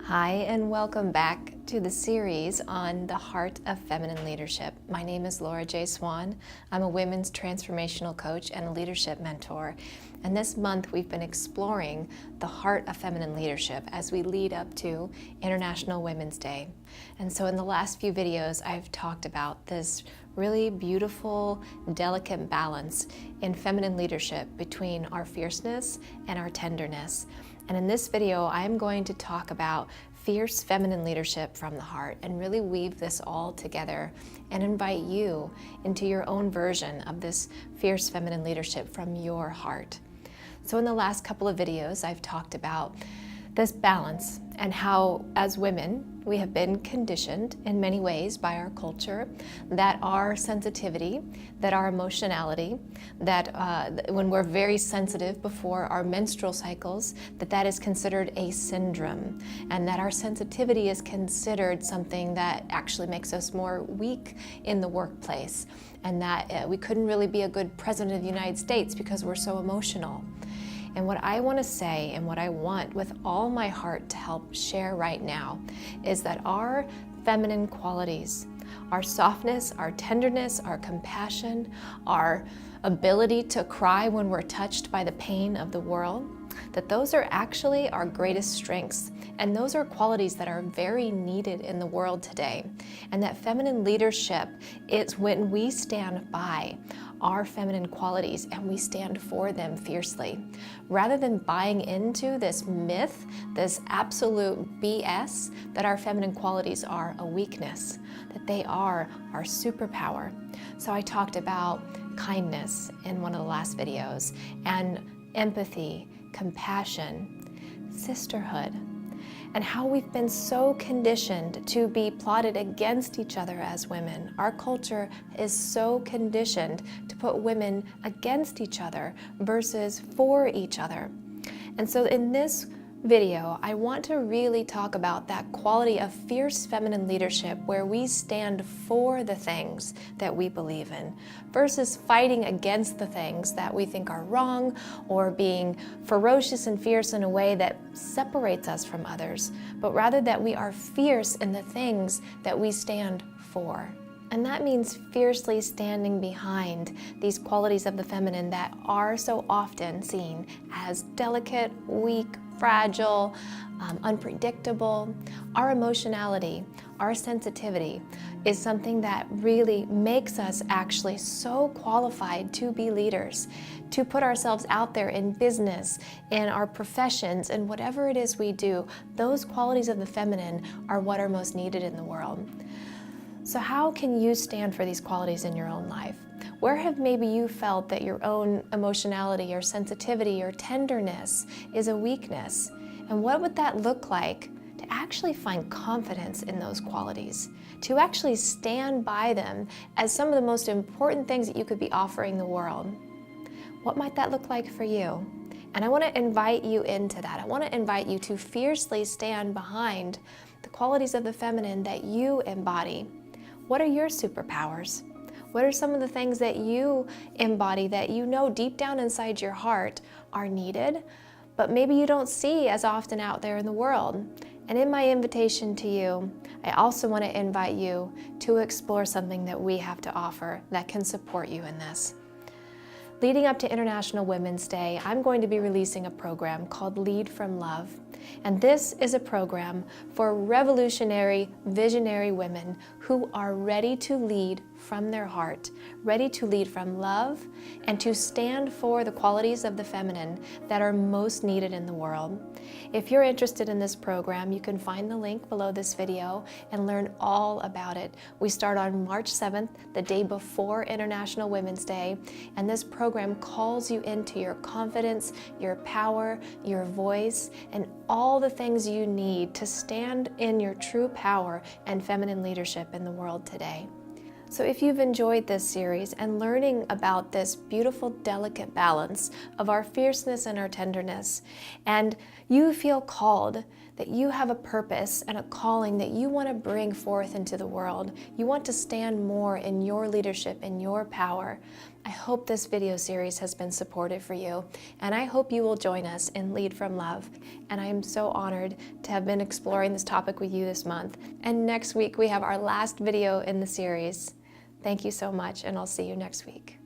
Hi, and welcome back to the series on the heart of feminine leadership. My name is Laura J. Swan. I'm a women's transformational coach and a leadership mentor. And this month we've been exploring the heart of feminine leadership as we lead up to International Women's Day. And so in the last few videos, I've talked about this really beautiful, delicate balance in feminine leadership between our fierceness and our tenderness. And in this video, I'm going to talk about fierce feminine leadership from the heart and really weave this all together and invite you into your own version of this fierce feminine leadership from your heart. So in the last couple of videos, I've talked about this balance and how, as women, we have been conditioned in many ways by our culture that our sensitivity, that our emotionality, that when we're very sensitive before our menstrual cycles, that is considered a syndrome, and that our sensitivity is considered something that actually makes us more weak in the workplace, and that we couldn't really be a good president of the United States because we're so emotional. And what I want to say and what I want with all my heart to help share right now is that our feminine qualities, our softness, our tenderness, our compassion, our ability to cry when we're touched by the pain of the world, that those are actually our greatest strengths. And those are qualities that are very needed in the world today. And that feminine leadership is when we stand by our feminine qualities and we stand for them fiercely. Rather than buying into this myth, this absolute BS, that our feminine qualities are a weakness, that they are our superpower. So I talked about kindness in one of the last videos, and empathy, compassion, sisterhood, and how we've been so conditioned to be plotted against each other as women. Our culture is so conditioned to put women against each other versus for each other. And so in this video, I want to really talk about that quality of fierce feminine leadership where we stand for the things that we believe in versus fighting against the things that we think are wrong or being ferocious and fierce in a way that separates us from others, but rather that we are fierce in the things that we stand for. And that means fiercely standing behind these qualities of the feminine that are so often seen as delicate, weak, fragile, unpredictable. Our emotionality, our sensitivity is something that really makes us actually so qualified to be leaders, to put ourselves out there in business, in our professions, and whatever it is we do. Those qualities of the feminine are what are most needed in the world. So how can you stand for these qualities in your own life? Where have maybe you felt that your own emotionality or sensitivity or tenderness is a weakness? And what would that look like to actually find confidence in those qualities? To actually stand by them as some of the most important things that you could be offering the world? What might that look like for you? And I want to invite you into that. I want to invite you to fiercely stand behind the qualities of the feminine that you embody. What are your superpowers? What are some of the things that you embody that you know deep down inside your heart are needed, but maybe you don't see as often out there in the world? And in my invitation to you, I also want to invite you to explore something that we have to offer that can support you in this. Leading up to International Women's Day, I'm going to be releasing a program called Lead from Love. And this is a program for revolutionary, visionary women who are ready to lead from their heart, ready to lead from love, and to stand for the qualities of the feminine that are most needed in the world. If you're interested in this program, you can find the link below this video and learn all about it. We start on March 7th, the day before International Women's Day, and this program calls you into your confidence, your power, your voice, and all the things you need to stand in your true power and feminine leadership in the world today. So if you've enjoyed this series and learning about this beautiful, delicate balance of our fierceness and our tenderness, and you feel called that you have a purpose and a calling that you want to bring forth into the world. You want to stand more in your leadership and your power. I hope this video series has been supportive for you, and I hope you will join us in Lead from Love. And I am so honored to have been exploring this topic with you this month. And next week we have our last video in the series. Thank you so much, and I'll see you next week.